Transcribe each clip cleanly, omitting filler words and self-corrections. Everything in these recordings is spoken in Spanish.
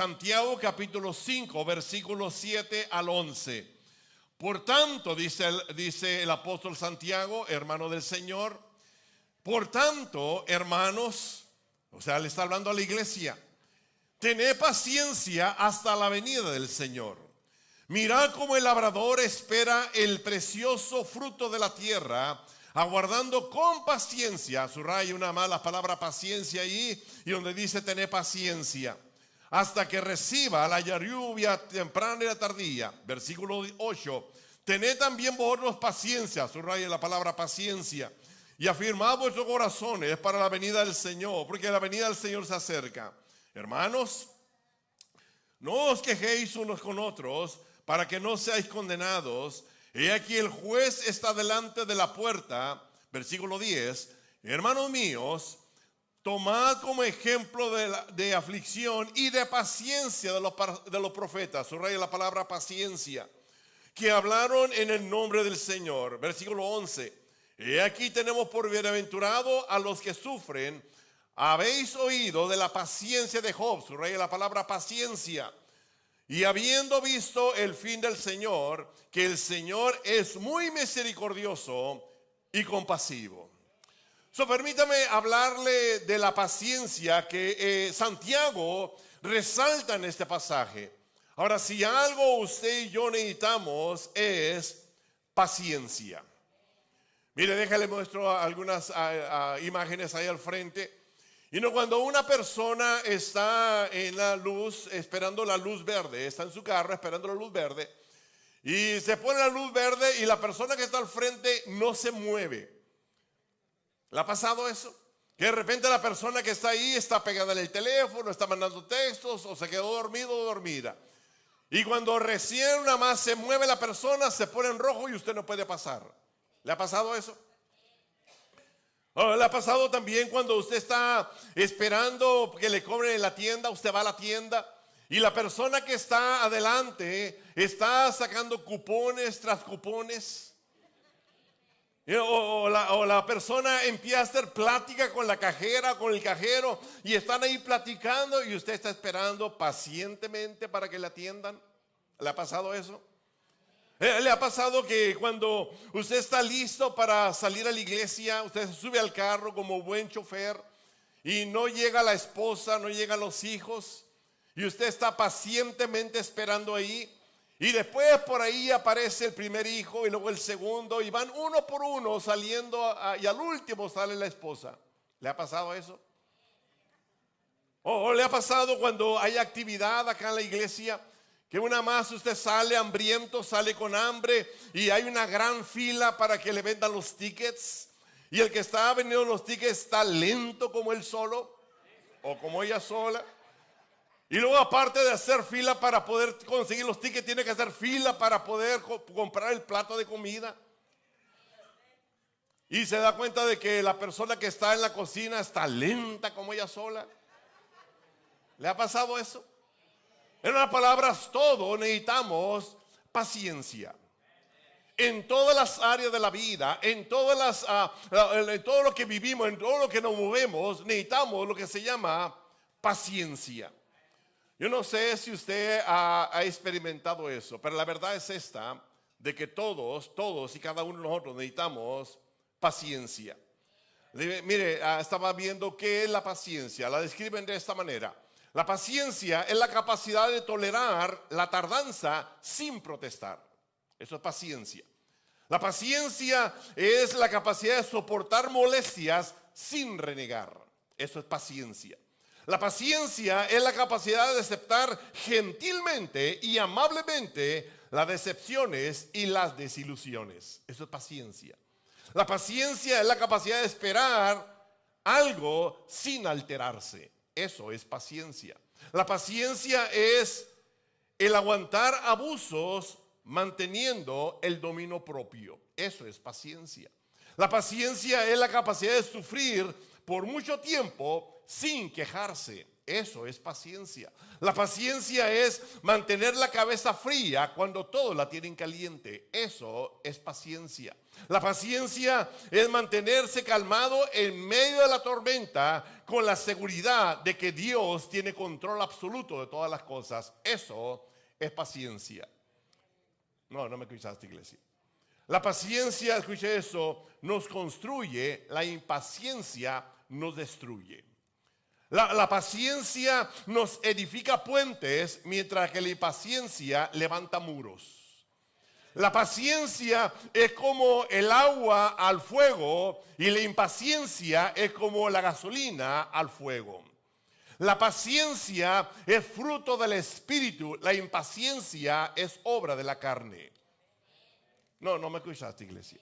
Santiago capítulo 5, versículos 7 al 11. Por tanto, dice el apóstol Santiago, hermano del Señor, por tanto, hermanos, o sea, le está hablando a la iglesia, tened paciencia hasta la venida del Señor. Mirad cómo el labrador espera el precioso fruto de la tierra, aguardando con paciencia, subraya una más la palabra paciencia ahí, y donde dice tener paciencia, hasta que reciba la lluvia temprana y la tardía. Versículo 8, tened también vosotros paciencia, subraya la palabra paciencia, y afirmad vuestros corazones para la venida del Señor, porque la venida del Señor se acerca. Hermanos, no os quejéis unos con otros, para que no seáis condenados. He aquí el juez está delante de la puerta. Versículo 10. Hermanos míos, tomad como ejemplo de aflicción y de paciencia de los profetas. Subraya la palabra paciencia, que hablaron en el nombre del Señor. Versículo 11. He aquí tenemos por bienaventurado a los que sufren. Habéis oído de la paciencia de Job. Subraya la palabra paciencia. Y habiendo visto el fin del Señor, que el Señor es muy misericordioso y compasivo. Permítame hablarle de la paciencia que Santiago resalta en este pasaje. Ahora, si algo usted y yo necesitamos es paciencia. Mire, déjale muestro algunas imágenes ahí al frente. Y no, cuando una persona está en la luz, esperando la luz verde, está en su carro esperando la luz verde, y se pone la luz verde y la persona que está al frente no se mueve. ¿Le ha pasado eso? Que de repente la persona que está ahí está pegada en el teléfono, está mandando textos, o se quedó dormido o dormida. Y cuando recién una más se mueve la persona, se pone en rojo y usted no puede pasar. ¿Le ha pasado eso? Le ha pasado también cuando usted está esperando que le cobren en la tienda, usted va a la tienda y la persona que está adelante está sacando cupones tras cupones. O la persona empieza a hacer plática con la cajera, con el cajero, y están ahí platicando y usted está esperando pacientemente para que le atiendan. ¿Le ha pasado eso? ¿Le ha pasado que cuando usted está listo para salir a la iglesia, usted se sube al carro como buen chofer y no llega la esposa, no llegan los hijos, y usted está pacientemente esperando ahí, y después por ahí aparece el primer hijo y luego el segundo, y van uno por uno saliendo y al último sale la esposa? ¿Le ha pasado eso? ¿O le ha pasado cuando hay actividad acá en la iglesia, que una más usted sale hambriento, sale con hambre y hay una gran fila para que le vendan los tickets, y el que está vendiendo los tickets está lento como él solo o como ella sola, y luego aparte de hacer fila para poder conseguir los tickets, tiene que hacer fila para poder comprar el plato de comida, y se da cuenta de que la persona que está en la cocina está lenta como ella sola. ¿Le ha pasado eso? En otras palabras, todos necesitamos paciencia. En todas las áreas de la vida, en todo lo que vivimos, en todo lo que nos movemos, necesitamos lo que se llama paciencia. Yo no sé si usted ha experimentado eso, pero la verdad es esta, de que todos y cada uno de nosotros necesitamos paciencia. Mire, estaba viendo qué es la paciencia. La describen de esta manera. La paciencia es la capacidad de tolerar la tardanza sin protestar. Eso es paciencia. La paciencia es la capacidad de soportar molestias sin renegar. Eso es paciencia. La paciencia es la capacidad de aceptar gentilmente y amablemente las decepciones y las desilusiones. Eso es paciencia. La paciencia es la capacidad de esperar algo sin alterarse. Eso es paciencia. La paciencia es el aguantar abusos manteniendo el dominio propio. Eso es paciencia. La paciencia es la capacidad de sufrir por mucho tiempo sin quejarse. Eso es paciencia. La paciencia es mantener la cabeza fría cuando todos la tienen caliente. Eso es paciencia. La paciencia es mantenerse calmado en medio de la tormenta con la seguridad de que Dios tiene control absoluto de todas las cosas. Eso es paciencia. No me escuchaste, iglesia. La paciencia, escuche eso, nos construye. La impaciencia nos destruye. La paciencia nos edifica puentes, mientras que la impaciencia levanta muros. La paciencia es como el agua al fuego y la impaciencia es como la gasolina al fuego. La paciencia es fruto del espíritu, la impaciencia es obra de la carne. No me escuchaste, iglesia.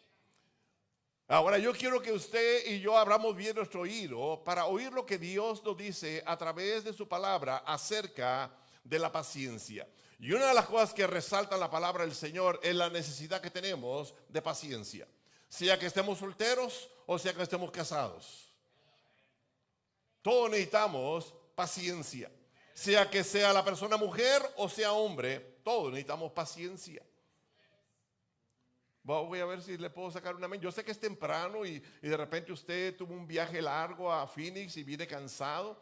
Ahora yo quiero que usted y yo abramos bien nuestro oído para oír lo que Dios nos dice a través de su palabra acerca de la paciencia. Y una de las cosas que resalta la palabra del Señor es la necesidad que tenemos de paciencia. Sea que estemos solteros o sea que estemos casados. Todos necesitamos paciencia. Sea que sea la persona mujer o sea hombre, todos necesitamos paciencia. Voy a ver si le puedo sacar una amén. Yo sé que es temprano y de repente usted tuvo un viaje largo a Phoenix y viene cansado.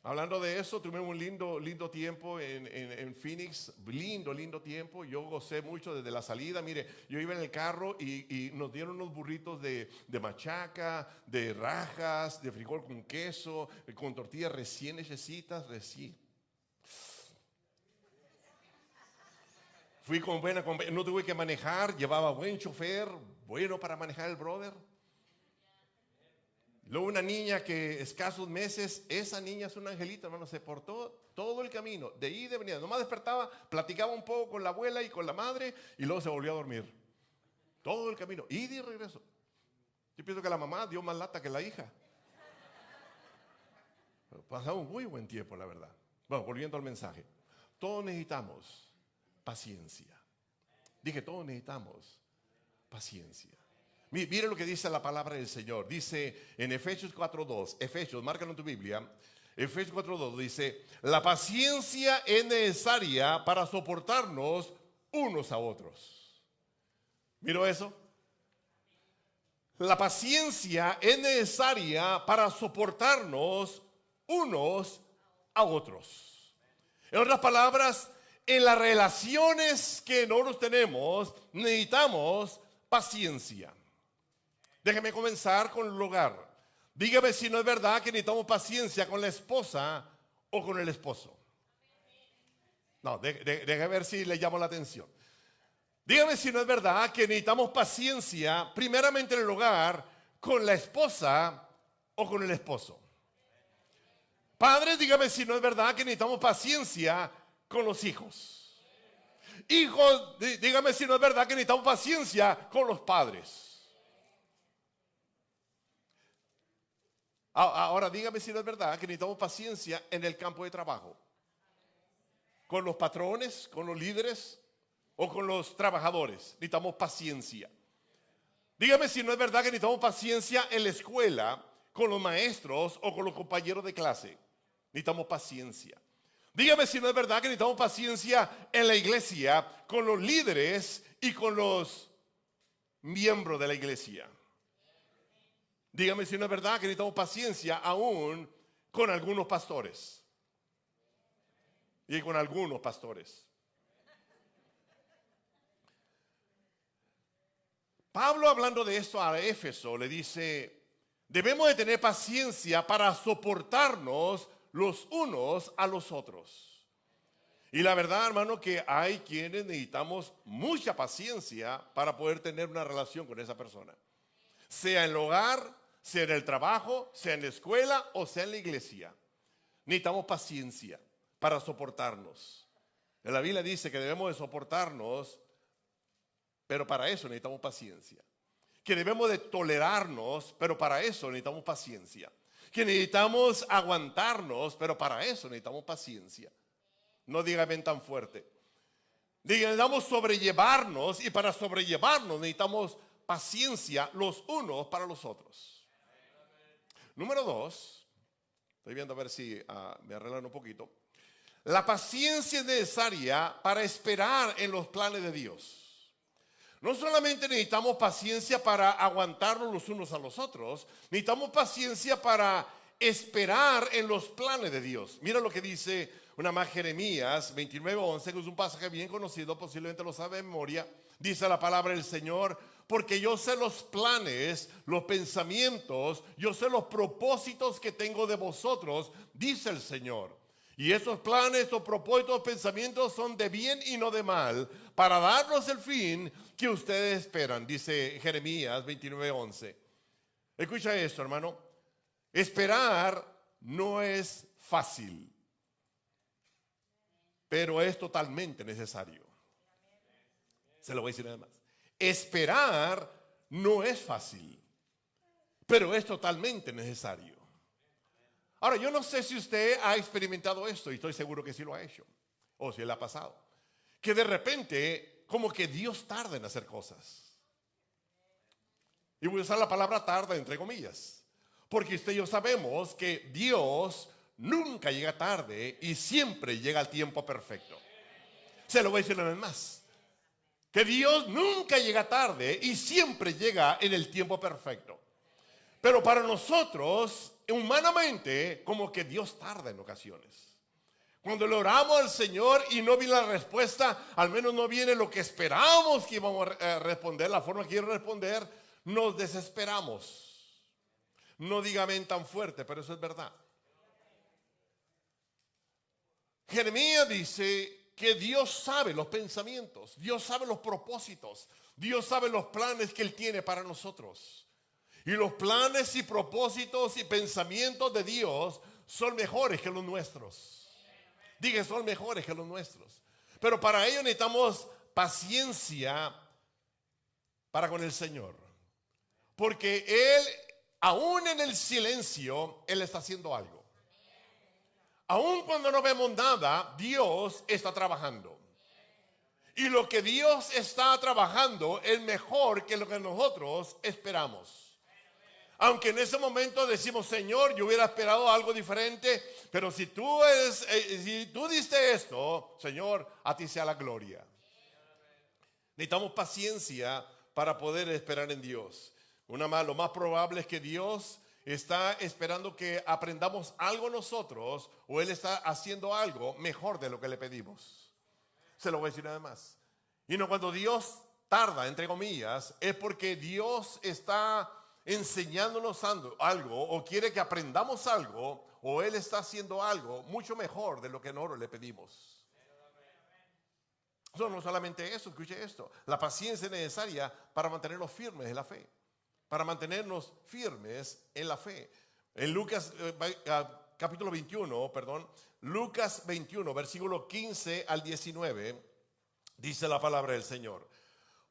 Hablando de eso, tuvimos un lindo tiempo en Phoenix. Lindo tiempo. Yo gocé mucho desde la salida. Mire, yo iba en el carro y nos dieron unos burritos de machaca, de rajas, de frijol con queso, con tortillas recién hechecitas, Fui con buena compañía, no tuve que manejar, llevaba buen chofer, bueno para manejar el brother. Luego una niña que escasos meses, esa niña es un angelito, hermano, se portó todo el camino, de ida y de venida. Nomás despertaba, platicaba un poco con la abuela y con la madre y luego se volvió a dormir. Todo el camino, ida y regreso. Yo pienso que la mamá dio más lata que la hija. Pero pasamos muy buen tiempo, la verdad. Bueno, volviendo al mensaje. Todos necesitamos paciencia. Dije, todos necesitamos paciencia. Mire lo que dice la palabra del Señor. Dice en Efesios 4:2. Efesios, márcalo en tu Biblia. Efesios 4:2 dice: la paciencia es necesaria para soportarnos unos a otros. ¿Miro eso? La paciencia es necesaria para soportarnos unos a otros. En otras palabras, en las relaciones que nosotros tenemos, necesitamos paciencia. Déjeme comenzar con el hogar. Dígame si no es verdad que necesitamos paciencia con la esposa o con el esposo. No, déjeme ver si le llamo la atención. Dígame si no es verdad que necesitamos paciencia primeramente en el hogar con la esposa o con el esposo. Padres, dígame si no es verdad que necesitamos paciencia con los hijos. Hijos, dígame si no es verdad que necesitamos paciencia con los padres. Ahora dígame si no es verdad que necesitamos paciencia en el campo de trabajo. Con los patrones, con los líderes o con los trabajadores. Necesitamos paciencia. Dígame si no es verdad que necesitamos paciencia en la escuela, con los maestros o con los compañeros de clase. Necesitamos paciencia. Dígame si no es verdad que necesitamos paciencia en la iglesia, con los líderes y con los miembros de la iglesia. Dígame si no es verdad que necesitamos paciencia aún con algunos pastores. Y con algunos pastores. Pablo, hablando de esto a Éfeso, le dice: debemos de tener paciencia para soportarnos los unos a los otros. Y la verdad, hermano, que hay quienes necesitamos mucha paciencia para poder tener una relación con esa persona. Sea en el hogar, sea en el trabajo, sea en la escuela o sea en la iglesia. Necesitamos paciencia para soportarnos. En la Biblia dice que debemos de soportarnos, pero para eso necesitamos paciencia. Que debemos de tolerarnos, pero para eso necesitamos paciencia. Que necesitamos aguantarnos, pero para eso necesitamos paciencia. No digan ven tan fuerte. Necesitamos sobrellevarnos, y para sobrellevarnos necesitamos paciencia los unos para los otros. Número 2, Estoy viendo a ver si me arreglan un poquito. La paciencia es necesaria para esperar en los planes de Dios. No solamente necesitamos paciencia para aguantarnos los unos a los otros, necesitamos paciencia para esperar en los planes de Dios. Mira lo que dice una más Jeremías 29:11, que es un pasaje bien conocido, posiblemente lo sabe de memoria. Dice la palabra del Señor: porque yo sé los planes, los pensamientos, yo sé los propósitos que tengo de vosotros, dice el Señor. Y esos planes, estos propósitos, pensamientos son de bien y no de mal, para darnos el fin que ustedes esperan, dice Jeremías 29:11. Escucha esto, hermano. Esperar no es fácil, pero es totalmente necesario. Se lo voy a decir nada más. Esperar no es fácil, pero es totalmente necesario. Ahora, yo no sé si usted ha experimentado esto, y estoy seguro que sí lo ha hecho, o si le ha pasado, que de repente, como que Dios tarda en hacer cosas. Y voy a usar la palabra tarda entre comillas, porque usted y yo sabemos que Dios nunca llega tarde y siempre llega al tiempo perfecto. Se lo voy a decir una vez más. Que Dios nunca llega tarde y siempre llega en el tiempo perfecto. Pero para nosotros, humanamente, como que Dios tarda en ocasiones. Cuando le oramos al Señor y no viene la respuesta, al menos no viene lo que esperábamos que íbamos a responder, la forma que iba a responder, nos desesperamos. No diga amén tan fuerte, pero eso es verdad. Jeremías dice que Dios sabe los pensamientos, Dios sabe los propósitos, Dios sabe los planes que Él tiene para nosotros. Y los planes y propósitos y pensamientos de Dios son mejores que los nuestros. Diga, son mejores que los nuestros. Pero para ello necesitamos paciencia para con el Señor. Porque Él, aún en el silencio, Él está haciendo algo. Aún cuando no vemos nada, Dios está trabajando. Y lo que Dios está trabajando es mejor que lo que nosotros esperamos. Aunque en ese momento decimos, Señor, yo hubiera esperado algo diferente, pero si tú diste esto, Señor, a ti sea la gloria. Necesitamos paciencia para poder esperar en Dios. Lo más probable es que Dios está esperando que aprendamos algo nosotros, o Él está haciendo algo mejor de lo que le pedimos. Se lo voy a decir nada más. Y no, cuando Dios tarda, entre comillas, es porque Dios está enseñándonos algo, o quiere que aprendamos algo, o Él está haciendo algo mucho mejor de lo que nosotros le pedimos. No solamente eso, escuche esto. La paciencia es necesaria para mantenernos firmes en la fe. Para mantenernos firmes en la fe. En Lucas capítulo 21, Lucas 21, versículo 15 al 19, dice la palabra del Señor.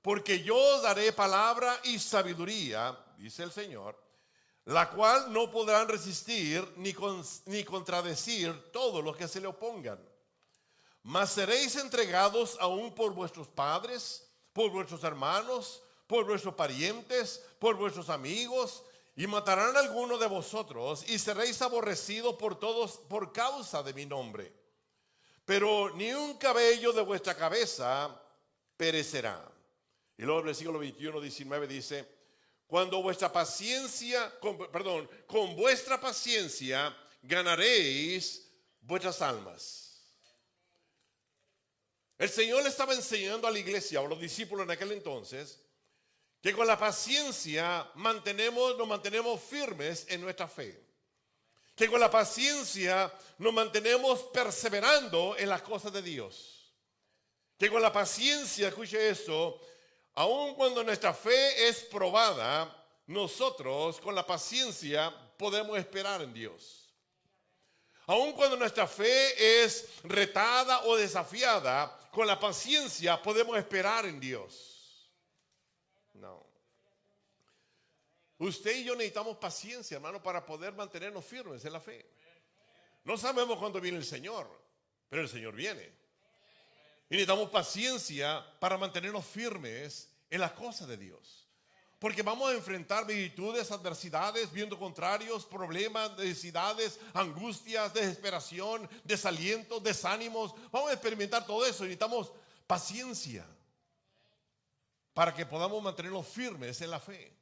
Porque yo os daré palabra y sabiduría, dice el Señor, la cual no podrán resistir ni contradecir todos los que se le opongan. Mas seréis entregados aún por vuestros padres, por vuestros hermanos, por vuestros parientes, por vuestros amigos, y matarán a alguno de vosotros, y seréis aborrecidos por todos por causa de mi nombre. Pero ni un cabello de vuestra cabeza perecerá. Y luego el versículo 21-19 dice: con vuestra paciencia ganaréis vuestras almas. El Señor le estaba enseñando a la iglesia, o a los discípulos en aquel entonces, que con la paciencia nos mantenemos firmes en nuestra fe. Que con la paciencia nos mantenemos perseverando en las cosas de Dios. Que con la paciencia, escuche esto, aun cuando nuestra fe es probada, nosotros con la paciencia podemos esperar en Dios. Aun cuando nuestra fe es retada o desafiada, con la paciencia podemos esperar en Dios. No. Usted y yo necesitamos paciencia, hermano, para poder mantenernos firmes en la fe. No sabemos cuándo viene el Señor, pero el Señor viene. Y necesitamos paciencia para mantenernos firmes en las cosas de Dios. Porque vamos a enfrentar virtudes, adversidades, viendo contrarios, problemas, necesidades, angustias, desesperación, desaliento, desánimos. Vamos a experimentar todo eso. Necesitamos paciencia para que podamos mantenernos firmes en la fe.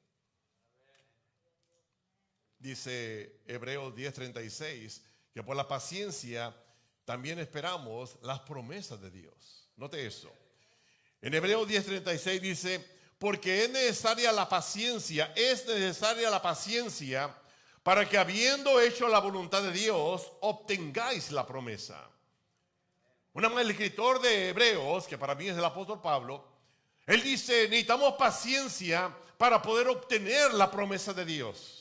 Dice Hebreos 10:36 que por la paciencia también esperamos las promesas de Dios. Note eso. En Hebreos 10:36 dice: porque es necesaria la paciencia para que habiendo hecho la voluntad de Dios, obtengáis la promesa. Una vez el escritor de Hebreos, que para mí es el apóstol Pablo, él dice, necesitamos paciencia para poder obtener la promesa de Dios.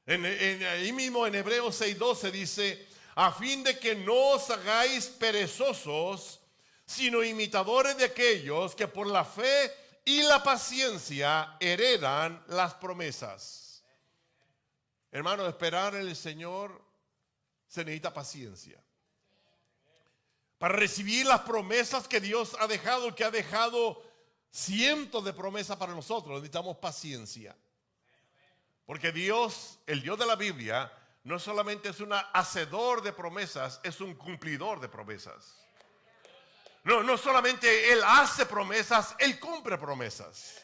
Ahí mismo en Hebreos 6:12 dice, a fin de que no os hagáis perezosos, sino imitadores de aquellos que por la fe y la paciencia heredan las promesas. Hermano, esperar en el Señor se necesita paciencia. Para recibir las promesas que Dios ha dejado, que ha dejado cientos de promesas para nosotros, necesitamos paciencia. Porque Dios, el Dios de la Biblia, no solamente es un hacedor de promesas, es un cumplidor de promesas. No solamente Él hace promesas, Él cumple promesas.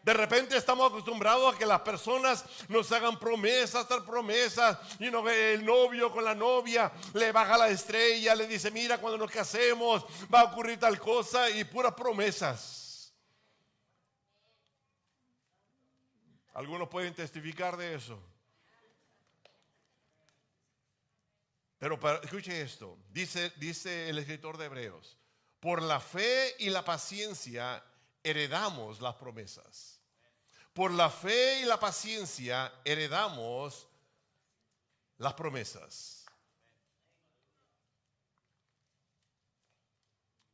De repente estamos acostumbrados a que las personas nos hagan promesas tras promesas. Y el novio con la novia le baja la estrella, le dice, mira, cuando nos casemos va a ocurrir tal cosa, y puras promesas. Algunos pueden testificar de eso. Pero escuche esto, dice el escritor de Hebreos, por la fe y la paciencia heredamos las promesas. Por la fe y la paciencia heredamos las promesas.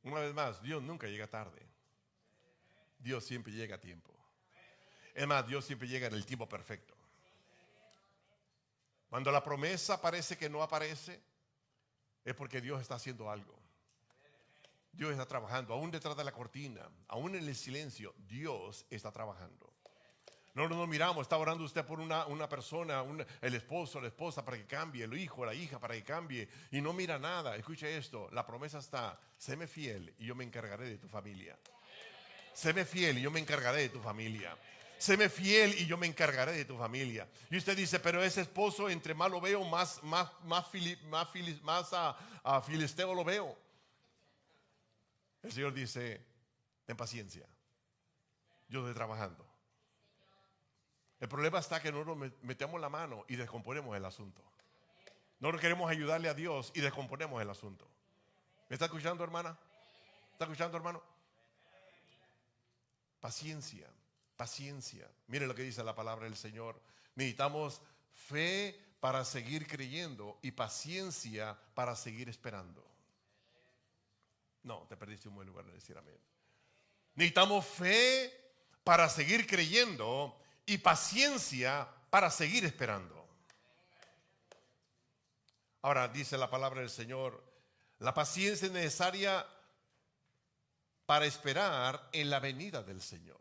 Una vez más, Dios nunca llega tarde. Dios siempre llega a tiempo. Es más, Dios siempre llega en el tiempo perfecto. Cuando la promesa parece que no aparece, es porque Dios está haciendo algo. Dios está trabajando, aún detrás de la cortina, aún en el silencio, Dios está trabajando. No nos miramos, está orando usted por una persona, el esposo, la esposa para que cambie, el hijo, la hija para que cambie, y no mira nada. Escuche esto, la promesa está, séme fiel y yo me encargaré de tu familia. Séme fiel y yo me encargaré de tu familia. Séme fiel y yo me encargaré de tu familia. Y usted dice, pero ese esposo, entre más lo veo, más filisteo lo veo. El Señor dice, ten paciencia, yo estoy trabajando. El problema está que nosotros metemos la mano y descomponemos el asunto. Nosotros queremos ayudarle a Dios y descomponemos el asunto. ¿Me está escuchando, hermana? ¿Está escuchando, hermano? Paciencia, paciencia. Mire lo que dice la palabra del Señor. Necesitamos fe para seguir creyendo y paciencia para seguir esperando. No, te perdiste un buen lugar de decir amén. Necesitamos fe para seguir creyendo y paciencia para seguir esperando. Ahora dice la palabra del Señor, la paciencia es necesaria para esperar en la venida del Señor.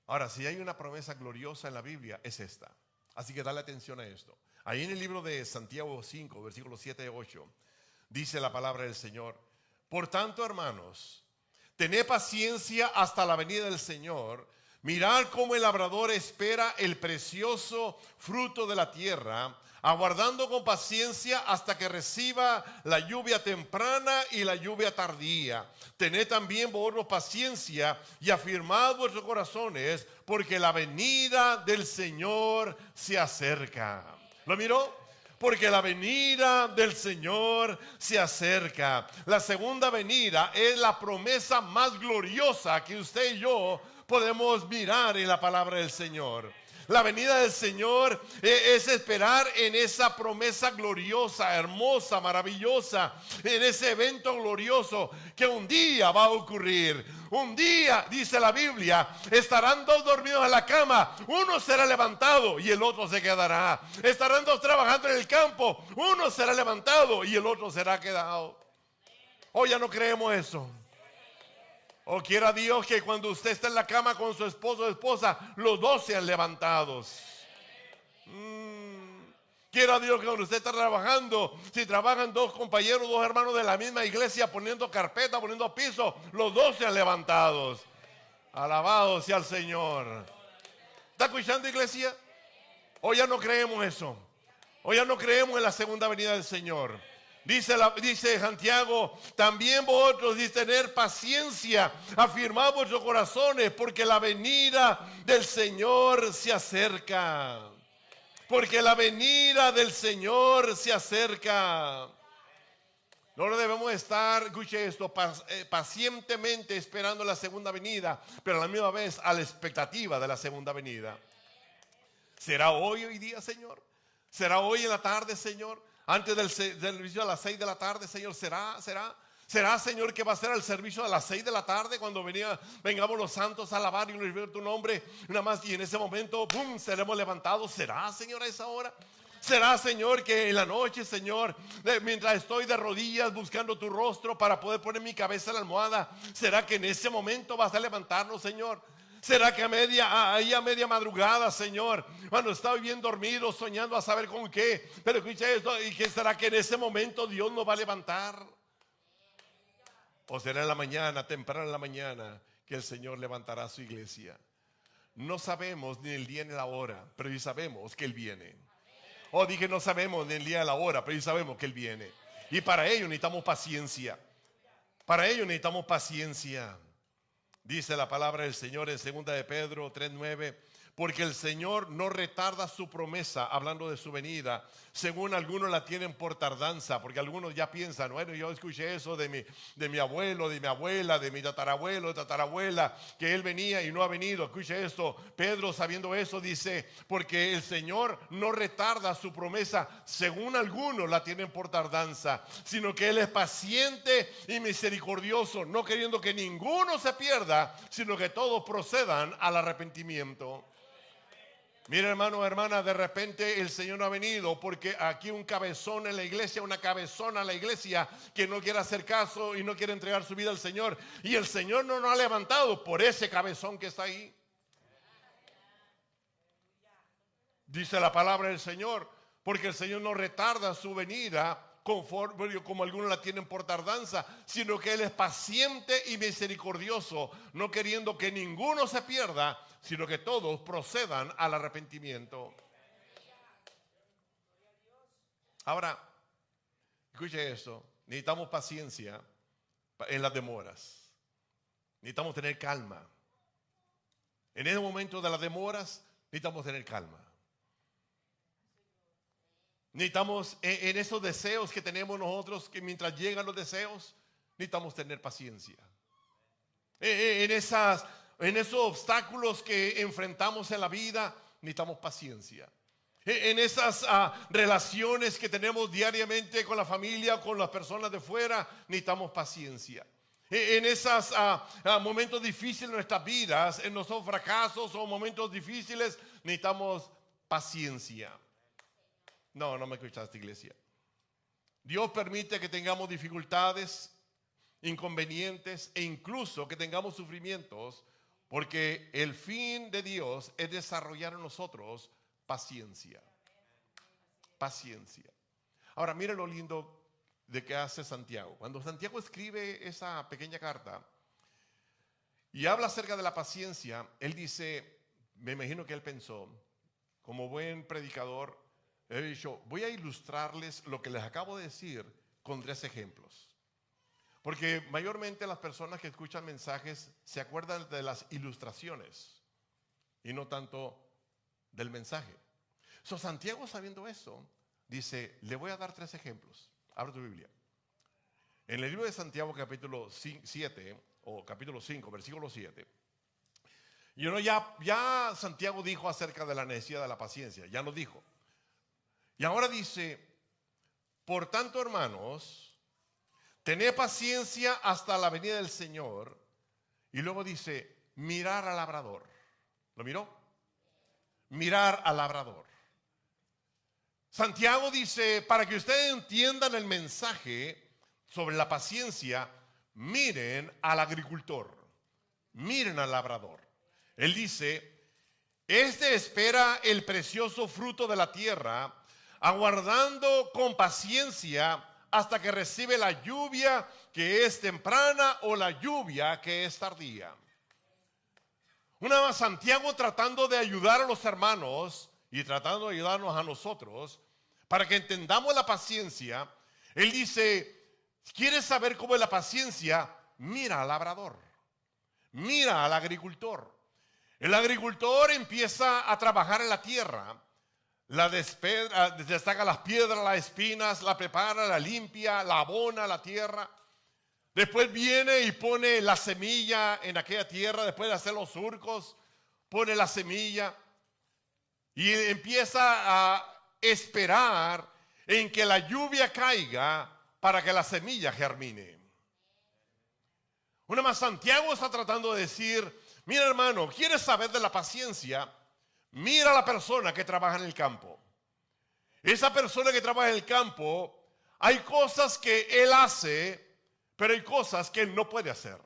Ahora, si hay una promesa gloriosa en la Biblia, es esta. Así que dale atención a esto. Ahí en el libro de Santiago 5, versículos 7 y 8, dice la palabra del Señor, por tanto, hermanos, tened paciencia hasta la venida del Señor. Mirad cómo el labrador espera el precioso fruto de la tierra, aguardando con paciencia hasta que reciba la lluvia temprana y la lluvia tardía. Tened también vosotros paciencia y afirmad vuestros corazones, porque la venida del Señor se acerca. ¿Lo miró? Porque la venida del Señor se acerca. La segunda venida es la promesa más gloriosa que usted y yo podemos mirar en la palabra del Señor. La venida del Señor es esperar en esa promesa gloriosa, hermosa, maravillosa, en ese evento glorioso que un día va a ocurrir. Un día, dice la Biblia, estarán dos dormidos en la cama, uno será levantado y el otro se quedará. Estarán dos trabajando en el campo, uno será levantado y el otro será quedado. Hoy ya no creemos eso. O quiera Dios que cuando usted está en la cama con su esposo o esposa, los dos sean levantados. Quiera Dios que cuando usted está trabajando, si trabajan dos compañeros, dos hermanos de la misma iglesia, poniendo carpeta, poniendo piso, los dos sean levantados. Alabado sea el Señor. ¿Está escuchando, iglesia? Hoy ya no creemos eso. Hoy ya no creemos en la segunda venida del Señor. Dice Santiago, también vosotros dice tener paciencia, afirmad vuestros corazones, porque la venida del Señor se acerca. Porque la venida del Señor se acerca. No debemos estar, escuche esto, pacientemente esperando la segunda venida, pero a la misma vez a la expectativa de la segunda venida. ¿Será hoy día, Señor? ¿Será hoy en la tarde, Señor? Antes del servicio a las 6 de la tarde, Señor, ¿será, Señor, que va a ser el servicio a las 6 de la tarde cuando vengamos los santos a alabar y glorificar tu nombre? Nada más, y en ese momento, ¡pum!, seremos levantados. ¿Será, Señor, a esa hora? ¿Será, Señor, que en la noche, Señor, mientras estoy de rodillas buscando tu rostro para poder poner mi cabeza en la almohada, será que en ese momento vas a levantarnos, Señor? ¿Será que a media madrugada, Señor, cuando estoy bien dormido, soñando a saber con qué? Pero escucha esto, ¿y qué será que en ese momento Dios nos va a levantar? ¿O será en la mañana, temprano en la mañana, que el Señor levantará a su iglesia? No sabemos ni el día ni la hora, pero sí sabemos que Él viene. O dije, no sabemos ni el día ni la hora, pero sí sabemos que Él viene. Y para ello necesitamos paciencia. Para ello necesitamos paciencia. Dice la palabra del Señor en 2 de Pedro 3:9, porque el Señor no retarda su promesa, hablando de su venida, según algunos la tienen por tardanza, porque algunos ya piensan, bueno, yo escuché eso de mi abuelo, de mi abuela, de mi tatarabuelo, de tatarabuela, que él venía y no ha venido. Escuche esto, Pedro, sabiendo eso, dice, porque el Señor no retarda su promesa, según algunos la tienen por tardanza, sino que Él es paciente y misericordioso, no queriendo que ninguno se pierda, sino que todos procedan al arrepentimiento. Mira, hermano, hermana, de repente el Señor no ha venido porque aquí un cabezón en la iglesia, una cabezona en la iglesia que no quiere hacer caso y no quiere entregar su vida al Señor. Y el Señor no nos ha levantado por ese cabezón que está ahí. Dice la palabra del Señor, porque el Señor no retarda su venida conforme como algunos la tienen por tardanza, sino que Él es paciente y misericordioso, no queriendo que ninguno se pierda, sino que todos procedan al arrepentimiento. Ahora, escuche eso, necesitamos paciencia en las demoras. Necesitamos tener calma. En el momento de las demoras, necesitamos tener calma. Necesitamos en esos deseos que tenemos nosotros, que mientras llegan los deseos, necesitamos tener paciencia. En esos obstáculos que enfrentamos en la vida, necesitamos paciencia. En esas relaciones que tenemos diariamente con la familia, con las personas de fuera, necesitamos paciencia. En esos momentos difíciles de nuestras vidas, en nuestros fracasos o momentos difíciles, necesitamos paciencia. No me escuchaste, iglesia. Dios permite que tengamos dificultades, inconvenientes e incluso que tengamos sufrimientos, porque el fin de Dios es desarrollar en nosotros paciencia. Paciencia. Ahora, mire lo lindo de que hace Santiago. Cuando Santiago escribe esa pequeña carta y habla acerca de la paciencia, él dice, me imagino que él pensó, como buen predicador, he dicho, voy a ilustrarles lo que les acabo de decir con 3 ejemplos. Porque mayormente las personas que escuchan mensajes se acuerdan de las ilustraciones y no tanto del mensaje. Santiago, sabiendo eso, dice, le voy a dar 3 ejemplos. Abre tu Biblia. En el libro de Santiago, capítulo 7, o capítulo 5, versículo 7. Y ya Santiago dijo acerca de la necesidad de la paciencia, ya lo dijo. Y ahora dice, por tanto, hermanos, tened paciencia hasta la venida del Señor. Y luego dice, mirar al labrador. ¿Lo miró? Mirar al labrador. Santiago dice, para que ustedes entiendan el mensaje sobre la paciencia, miren al agricultor. miren al labrador. Él dice, este espera el precioso fruto de la tierra, aguardando con paciencia hasta que recibe la lluvia que es temprana o la lluvia que es tardía. Una vez Santiago tratando de ayudar a los hermanos y tratando de ayudarnos a nosotros para que entendamos la paciencia. Él dice, ¿quieres saber cómo es la paciencia? Mira al labrador, mira al agricultor. El agricultor empieza a trabajar en la tierra, destaca las piedras, las espinas, la prepara, la limpia, la abona la tierra. Después viene y pone la semilla en aquella tierra, después de hacer los surcos, pone la semilla y empieza a esperar en que la lluvia caiga para que la semilla germine. Una más, Santiago está tratando de decir, mira hermano, ¿quieres saber de la paciencia? Mira a la persona que trabaja en el campo. Esa persona que trabaja en el campo, hay cosas que él hace, pero hay cosas que él no puede hacer.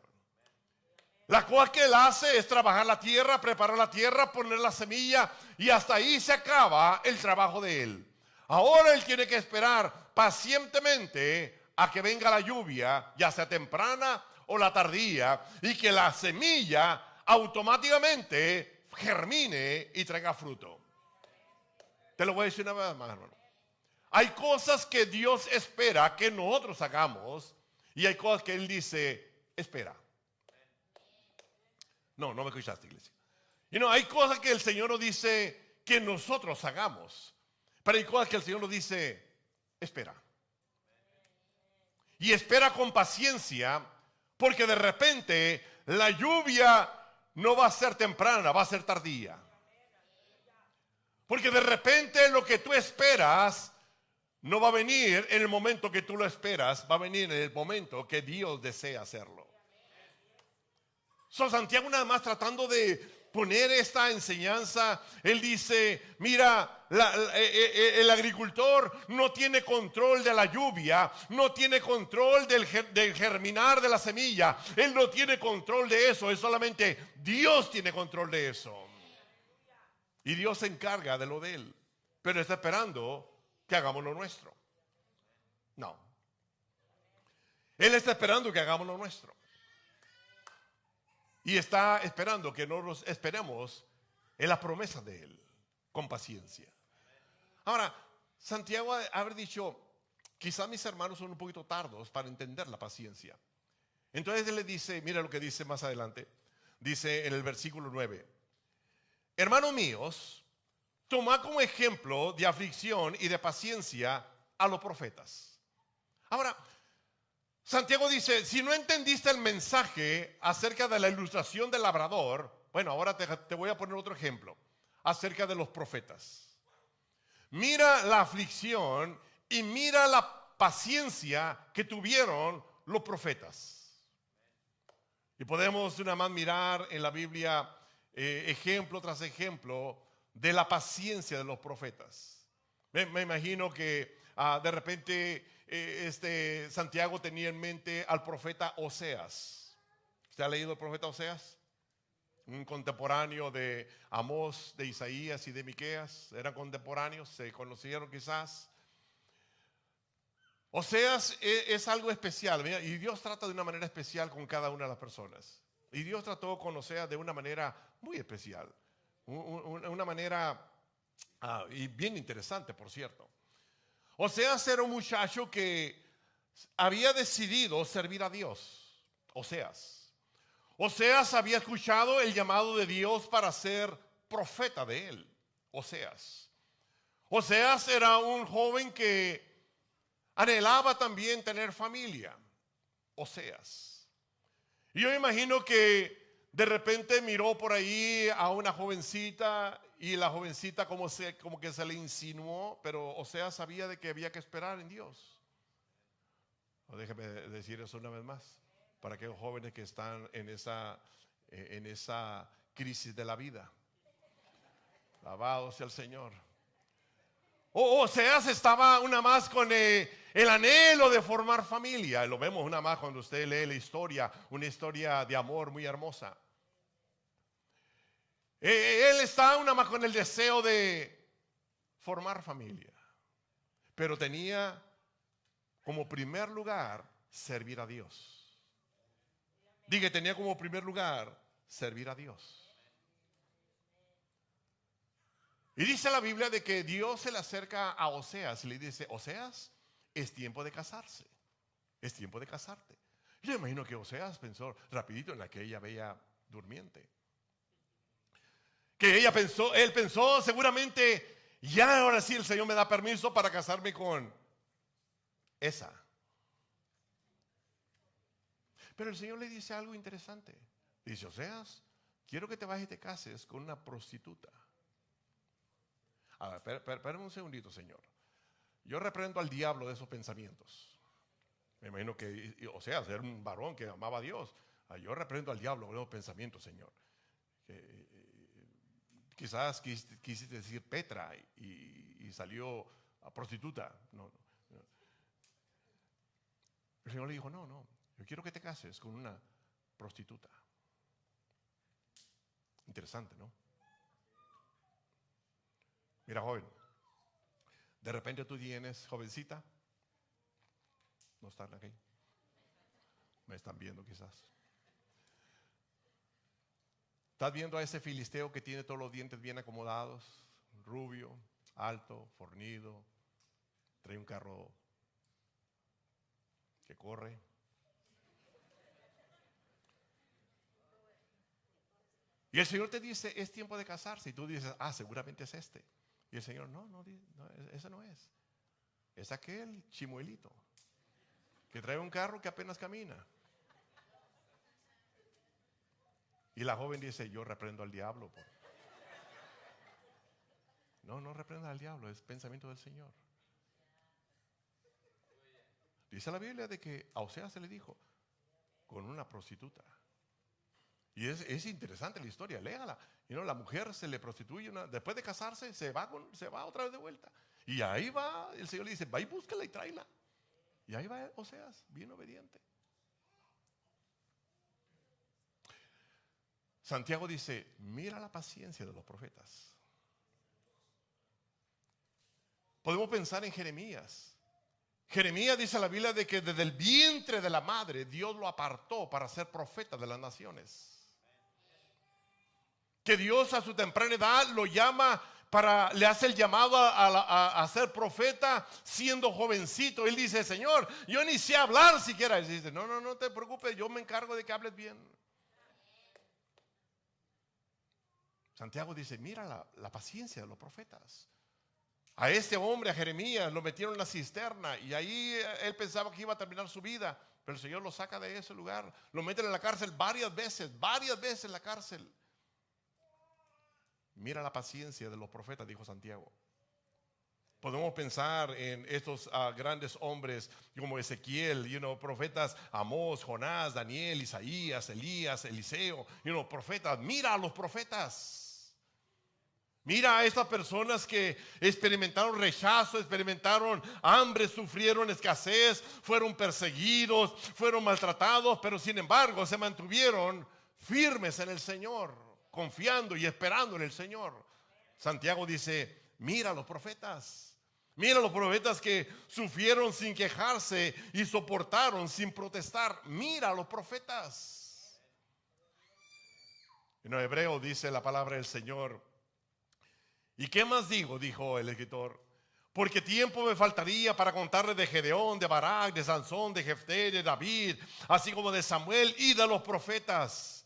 La cosa que él hace es trabajar la tierra, preparar la tierra, poner la semilla y hasta ahí se acaba el trabajo de él. Ahora él tiene que esperar pacientemente a que venga la lluvia, ya sea temprana o la tardía, y que la semilla automáticamente germine y traiga fruto. Te lo voy a decir una vez más, hermano. Hay cosas que Dios espera que nosotros hagamos y hay cosas que Él dice, espera. No me escuchaste, iglesia. Hay cosas que el Señor nos dice que nosotros hagamos, pero hay cosas que el Señor nos dice, espera. Y espera con paciencia, porque de repente la lluvia no va a ser temprana, va a ser tardía. Porque de repente lo que tú esperas no va a venir en el momento que tú lo esperas, va a venir en el momento que Dios desea hacerlo. Santiago nada más tratando de poner esta enseñanza, él dice, mira, el agricultor no tiene control de la lluvia, no tiene control del germinar de la semilla, él no tiene control de eso, es solamente Dios tiene control de eso. Y Dios se encarga de lo de él, pero está esperando que hagamos lo nuestro. No. Él está esperando que hagamos lo nuestro. Y está esperando que nosotros esperemos en las promesas de Él, con paciencia. Ahora, Santiago haber dicho, quizás mis hermanos son un poquito tardos para entender la paciencia. Entonces Él le dice, mira lo que dice más adelante, dice en el versículo 9, hermanos míos, tomad como ejemplo de aflicción y de paciencia a los profetas. Ahora, Santiago dice, si no entendiste el mensaje acerca de la ilustración del labrador, bueno, ahora te voy a poner otro ejemplo acerca de los profetas. Mira la aflicción y mira la paciencia que tuvieron los profetas. Y podemos una más mirar en la Biblia ejemplo tras ejemplo de la paciencia de los profetas. Me imagino que de repente Santiago tenía en mente al profeta Oseas. ¿Usted ha leído el profeta Oseas? Un contemporáneo de Amós, de Isaías y de Miqueas. Eran contemporáneos, se conocieron quizás. Oseas es algo especial, mira, y Dios trata de una manera especial con cada una de las personas. Y Dios trató con Oseas de una manera muy especial. Una manera y bien interesante, por cierto. Oseas era un muchacho que había decidido servir a Dios. Oseas había escuchado el llamado de Dios para ser profeta de él. Oseas era un joven que anhelaba también tener familia. Y yo me imagino que de repente miró por ahí a una jovencita y la jovencita como que se le insinuó, pero Oseas sabía de que había que esperar en Dios. Déjeme decir eso una vez más, para aquellos jóvenes que están en esa crisis de la vida. Alabado sea el Señor. Oseas estaba una más con el anhelo de formar familia. Lo vemos una más cuando usted lee la historia, una historia de amor muy hermosa. Él está una más con el deseo de formar familia, pero tenía como primer lugar servir a Dios. Diga, tenía como primer lugar servir a Dios. Y dice la Biblia de que Dios se le acerca a Oseas y le dice: Oseas, es tiempo de casarse, es tiempo de casarte. Yo imagino que Oseas pensó rapidito en aquella bella durmiente. Que él pensó seguramente, ya ahora sí el Señor me da permiso para casarme con esa. Pero el Señor le dice algo interesante. Dice: Oseas, quiero que te vayas y te cases con una prostituta. A ver, espérame un segundito, Señor. Yo reprendo al diablo de esos pensamientos. Me imagino que Oseas era un varón que amaba a Dios. Yo reprendo al diablo de esos pensamientos, Señor. Quizás quisiste decir Petra y salió a prostituta. No. El Señor le dijo: no, yo quiero que te cases con una prostituta. Interesante, ¿no? Mira, joven, de repente tú tienes, jovencita, no están aquí, me están viendo quizás. Estás viendo a ese filisteo que tiene todos los dientes bien acomodados, rubio, alto, fornido, trae un carro que corre. Y el Señor te dice: es tiempo de casarse. Y tú dices: seguramente es este. Y el Señor: no, ese no es. Es aquel chimuelito que trae un carro que apenas camina. Y la joven dice: yo reprendo al diablo. No reprenda al diablo, es pensamiento del Señor. Dice la Biblia de que a Oseas se le dijo: con una prostituta. Y es interesante la historia, léala. La mujer se le prostituye, después de casarse se va otra vez de vuelta. Y ahí va, el Señor le dice: va y búscala y tráela. Y ahí va Oseas, bien obediente. Santiago dice: mira la paciencia de los profetas. Podemos pensar en Jeremías. Jeremías, dice la Biblia, de que desde el vientre de la madre Dios lo apartó para ser profeta de las naciones. Que Dios a su temprana edad lo llama le hace el llamado a ser profeta siendo jovencito. Él dice: Señor, yo ni sé hablar siquiera. Él dice: no te preocupes, yo me encargo de que hables bien. Santiago dice: mira la paciencia de los profetas. A este hombre, a Jeremías, lo metieron en una cisterna y ahí él pensaba que iba a terminar su vida, pero el Señor lo saca de ese lugar, lo meten en la cárcel varias veces en la cárcel. Mira la paciencia de los profetas, dijo Santiago. Podemos pensar en estos grandes hombres como Ezequiel, profetas Amós, Jonás, Daniel, Isaías, Elías, Eliseo, profetas. Mira a los profetas. Mira a estas personas que experimentaron rechazo, experimentaron hambre, sufrieron escasez, fueron perseguidos, fueron maltratados, pero sin embargo se mantuvieron firmes en el Señor, confiando y esperando en el Señor. Santiago dice: mira a los profetas. Mira a los profetas que sufrieron sin quejarse y soportaron sin protestar. Mira a los profetas. En hebreo dice la palabra del Señor: ¿y qué más digo?, dijo el escritor, porque tiempo me faltaría para contarles de Gedeón, de Barak, de Sansón, de Jefté, de David, así como de Samuel y de los profetas,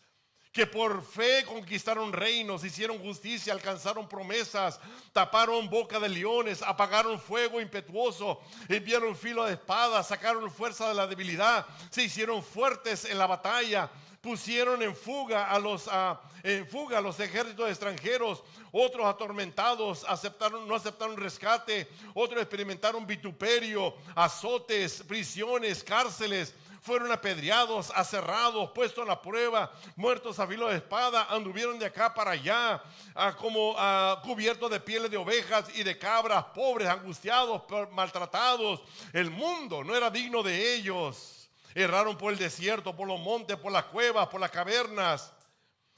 que por fe conquistaron reinos, hicieron justicia, alcanzaron promesas, taparon boca de leones, apagaron fuego impetuoso, enviaron filo de espada, sacaron fuerza de la debilidad, se hicieron fuertes en la batalla, pusieron en fuga a los ejércitos extranjeros. Otros atormentados no aceptaron rescate. Otros experimentaron vituperio, azotes, prisiones, cárceles. Fueron apedreados, aserrados, puestos a la prueba, muertos a filo de espada. Anduvieron de acá para allá como cubiertos de pieles de ovejas y de cabras, pobres, angustiados, maltratados. El mundo no era digno de ellos. Erraron por el desierto, por los montes, por las cuevas, por las cavernas.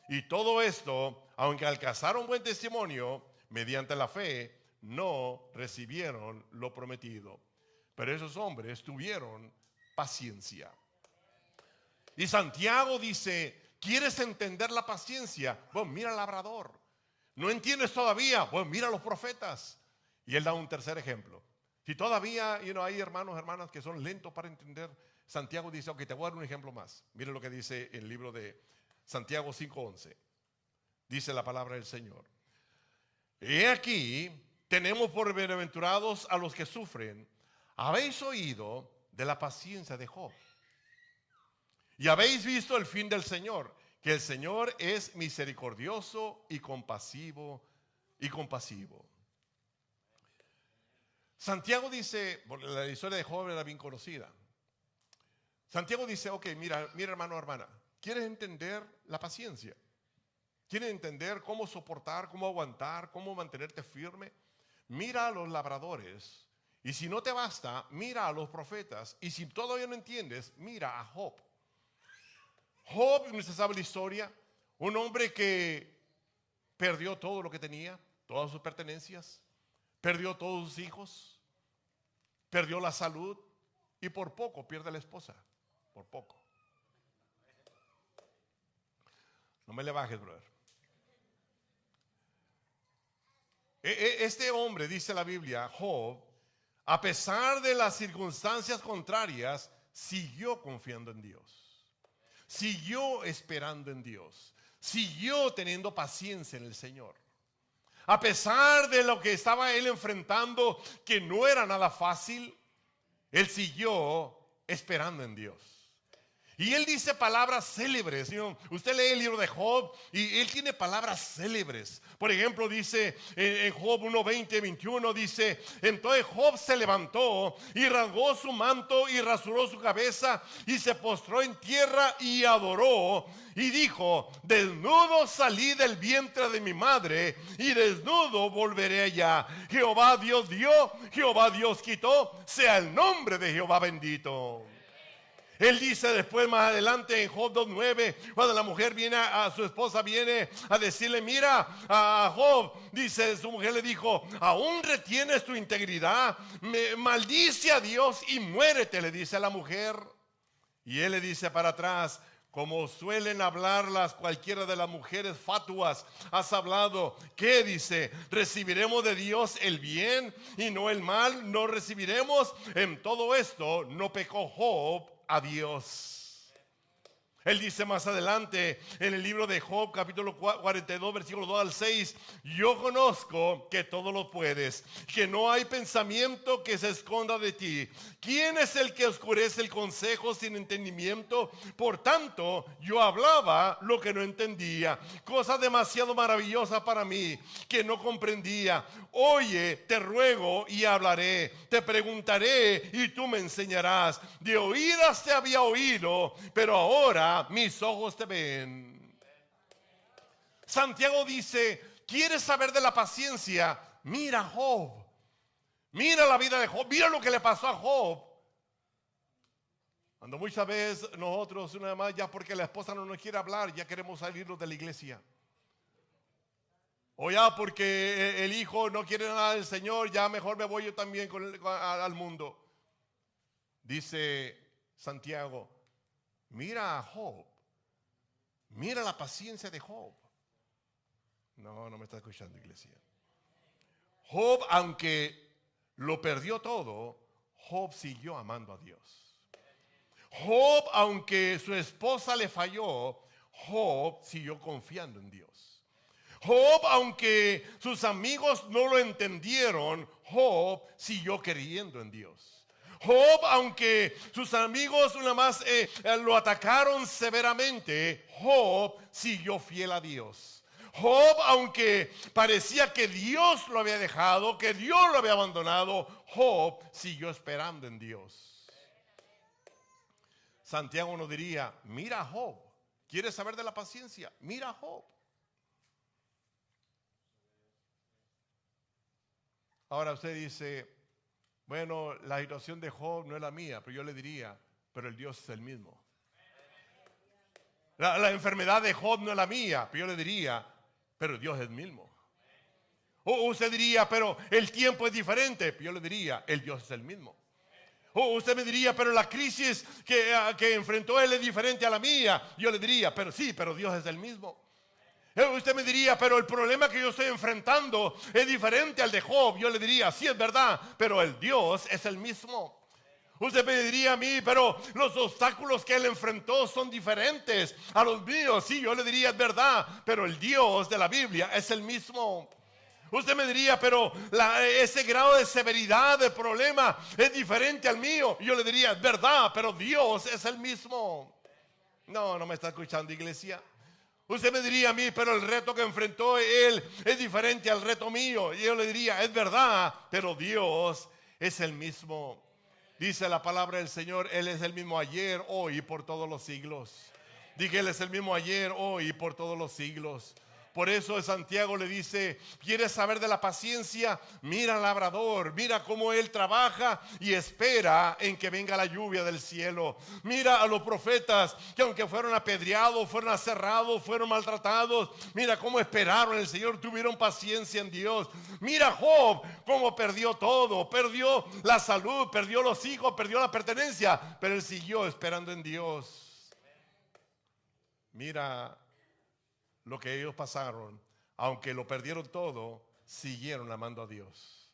Y todo esto, aunque alcanzaron buen testimonio, mediante la fe, no recibieron lo prometido. Pero esos hombres tuvieron paciencia. Y Santiago dice, ¿quieres entender la paciencia? Bueno, mira al labrador. ¿No entiendes todavía? Bueno, mira a los profetas. Y él da un tercer ejemplo. Si todavía hay hermanos, hermanas que son lentos para entender, Santiago dice, ok, te voy a dar un ejemplo más. Mire lo que dice el libro de Santiago 5:11. Dice la palabra del Señor. He aquí, tenemos por bienaventurados a los que sufren. Habéis oído de la paciencia de Job. Y habéis visto el fin del Señor, que el Señor es misericordioso y compasivo. Santiago dice, la historia de Job era bien conocida. Santiago dice, ok, mira hermano, hermana, ¿quieres entender la paciencia? ¿Quieres entender cómo soportar, cómo aguantar, cómo mantenerte firme? Mira a los labradores. Y si no te basta, mira a los profetas. Y si todavía no entiendes, mira a Job. Job, no se sabe la historia, un hombre que perdió todo lo que tenía, todas sus pertenencias, perdió todos sus hijos, perdió la salud y por poco pierde la esposa, por poco. No me le bajes, brother. Este hombre, dice la Biblia, Job, a pesar de las circunstancias contrarias, siguió confiando en Dios. Siguió esperando en Dios. Siguió teniendo paciencia en el Señor. A pesar de lo que estaba él enfrentando, que no era nada fácil, él siguió esperando en Dios. Y él dice palabras célebres. Usted lee el libro de Job y él tiene palabras célebres. Por ejemplo, dice en Job 1:20, 21, dice, entonces Job se levantó y rasgó su manto y rasuró su cabeza y se postró en tierra y adoró. Y dijo, desnudo salí del vientre de mi madre y desnudo volveré allá. Jehová Dios dio, Jehová Dios quitó, sea el nombre de Jehová bendito. Él dice después más adelante en Job 2:9, cuando la mujer viene a su esposa, viene a decirle, mira a Job, dice su mujer le dijo, aún retienes tu integridad, maldice a Dios y muérete, le dice a la mujer. Y él le dice para atrás, como suelen hablarlas cualquiera de las mujeres fatuas, has hablado, ¿qué dice? ¿Recibiremos de Dios el bien y no el mal? ¿No recibiremos? En todo esto no pecó Job a Dios. Él dice más adelante en el libro de Job, capítulo 42, versículo 2 al 6, yo conozco que todo lo puedes, que no hay pensamiento que se esconda de ti. ¿Quién es el que oscurece el consejo sin entendimiento? Por tanto, yo hablaba lo que no entendía, cosa demasiado maravillosa para mí, que no comprendía. Oye, te ruego y hablaré, te preguntaré y tú me enseñarás. De oídas te había oído, pero ahora mis ojos te ven. Santiago dice, ¿quieres saber de la paciencia? Mira a Job. Mira la vida de Job. Mira lo que le pasó a Job. Cuando muchas veces nosotros, una vez más, ya porque la esposa no nos quiere hablar, ya queremos salirnos de la iglesia. O ya porque el hijo no quiere nada del Señor, ya mejor me voy yo también al mundo. Dice Santiago, mira a Job, mira la paciencia de Job. No me está escuchando, iglesia. Job, aunque lo perdió todo, Job siguió amando a Dios. Job, aunque su esposa le falló, Job siguió confiando en Dios. Job, aunque sus amigos no lo entendieron, Job siguió creyendo en Dios. Job, aunque sus amigos una más lo atacaron severamente, Job siguió fiel a Dios. Job, aunque parecía que Dios lo había dejado, que Dios lo había abandonado, Job siguió esperando en Dios. Santiago nos diría, mira a Job. ¿Quieres saber de la paciencia? Mira a Job. Ahora usted dice, bueno, la situación de Job no es la mía, pero yo le diría, pero el Dios es el mismo. La enfermedad de Job no es la mía. Pero yo le diría, pero Dios es el mismo. O usted diría, pero el tiempo es diferente. Pero yo le diría, el Dios es el mismo. O usted me diría, pero la crisis que enfrentó él es diferente a la mía. Yo le diría, pero sí, pero Dios es el mismo. Usted me diría, pero el problema que yo estoy enfrentando es diferente al de Job. Yo le diría, sí es verdad, pero el Dios es el mismo. Usted me diría a mí, pero los obstáculos que él enfrentó son diferentes a los míos. Sí, yo le diría, es verdad, pero el Dios de la Biblia es el mismo. Usted me diría, pero ese grado de severidad del problema es diferente al mío. Yo le diría, es verdad, pero Dios es el mismo. No me está escuchando, iglesia. Usted me diría a mí, pero el reto que enfrentó él es diferente al reto mío. Y yo le diría, es verdad, pero Dios es el mismo. Dice la palabra del Señor, Él es el mismo ayer, hoy y por todos los siglos. Dije, Él es el mismo ayer, hoy y por todos los siglos. Por eso Santiago le dice, ¿quieres saber de la paciencia? Mira al labrador, mira cómo él trabaja y espera en que venga la lluvia del cielo. Mira a los profetas que aunque fueron apedreados, fueron aserrados, fueron maltratados, mira cómo esperaron en el Señor, tuvieron paciencia en Dios. Mira a Job, cómo perdió todo, perdió la salud, perdió los hijos, perdió la pertenencia, pero él siguió esperando en Dios. Mira lo que ellos pasaron, aunque lo perdieron todo, siguieron amando a Dios.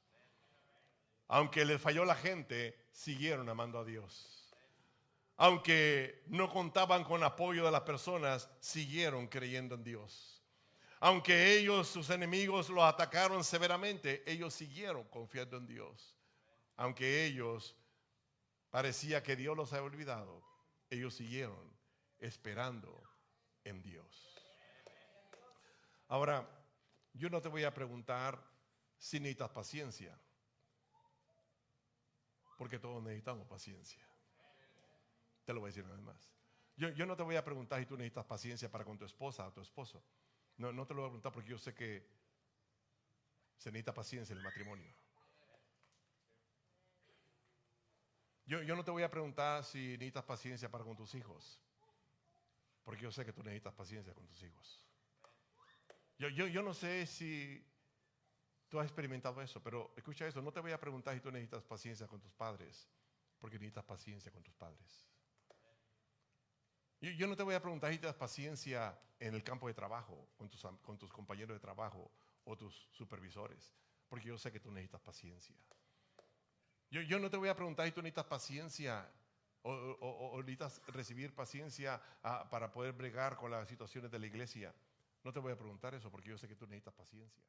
Aunque les falló la gente, siguieron amando a Dios. Aunque no contaban con apoyo de las personas, siguieron creyendo en Dios. Aunque ellos, sus enemigos, los atacaron severamente, ellos siguieron confiando en Dios. Aunque ellos parecía que Dios los había olvidado, ellos siguieron esperando en Dios. Ahora, yo no te voy a preguntar si necesitas paciencia, porque todos necesitamos paciencia. Te lo voy a decir una vez más. Yo no te voy a preguntar si tú necesitas paciencia para con tu esposa o tu esposo. No te lo voy a preguntar porque yo sé que se necesita paciencia en el matrimonio. Yo no te voy a preguntar si necesitas paciencia para con tus hijos, porque yo sé que tú necesitas paciencia con tus hijos. Yo no sé si tú has experimentado eso, pero escucha eso, no te voy a preguntar si tú necesitas paciencia con tus padres, porque necesitas paciencia con tus padres. Yo no te voy a preguntar si necesitas paciencia en el campo de trabajo, con tus compañeros de trabajo o tus supervisores, porque yo sé que tú necesitas paciencia. Yo no te voy a preguntar si tú necesitas paciencia o necesitas recibir paciencia para poder bregar con las situaciones de la iglesia. No te voy a preguntar eso porque yo sé que tú necesitas paciencia.